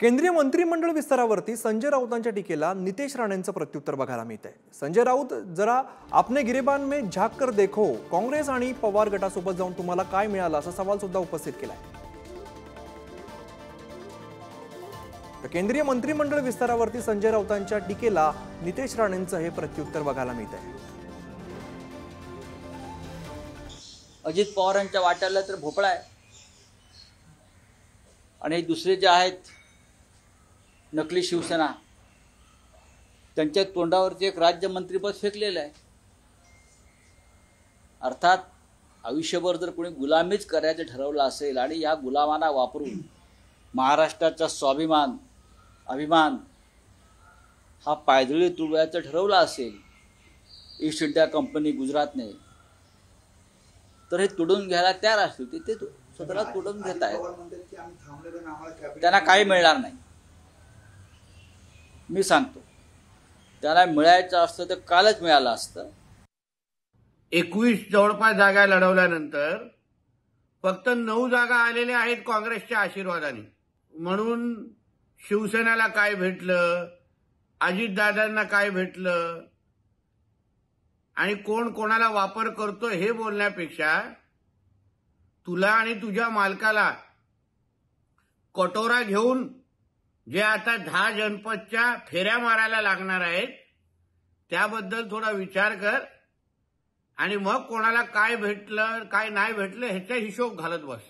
केंद्रीय मंत्रिमंडळ विस्तारावरती संजय राऊतांच्या टीकेला नितेश राणेंचं प्रत्युत्तर बघायला मिळतंय। संजय राऊत जरा आपने गिरेबान में झाक कर देखो, काँग्रेस आणि पवार गटासोबत जाऊन तुम्हाला काय मिळालं असा सवाल सुद्धा उपस्थित केलाय। केंद्रीय मंत्रिमंडळ विस्तारावरती संजय राऊतांच्या टीकेला नितेश राणेंचं हे प्रत्युत्तर बघायला मिळतंय। अजित पवारांच्या वाट्याला तर भोपळा आहे आणि दुसरे जे आहेत नकली शिवसेना त्यांच्या तोंडावरती एक राज्यमंत्रीपद फेकलेलं आहे। अर्थात आयुष्यभर जर कोणी गुलामीच करायचं ठरवलं असेल आणि या गुलामांना वापरून महाराष्ट्राचा स्वाभिमान अभिमान हा पायदळी तुडवायचं ठरवलं असेल ईस्ट इंडिया कंपनी गुजरातने, तर हे तुडून घ्यायला तयार असतील ते स्वतःला तुडून घेत आहेत। त्यांना काही मिळणार नाही। मी सांगतो, त्याला मिळायचं असतं तर कालच मिळालं असतं। 21 जवळपास जागा लढवल्यानंतर फक्त 9 जागा आलेल्या आहेत काँग्रेसच्या आशीर्वादाने। म्हणून शिवसेनेला काय भेटलं, अजितदादांना काय भेटलं आणि कोण कोणाला वापर करतो हे बोलण्यापेक्षा तुला आणि तुझ्या मालकाला कटोरा घेऊन जे आता 10 जनपदच्या फेऱ्या मारायला लागणार आहेत त्याबद्दल थोडा विचार कर आणि मग कोणाला काय भेटलं काय नाही भेटलं ह्याचा हिशोब घालत बस।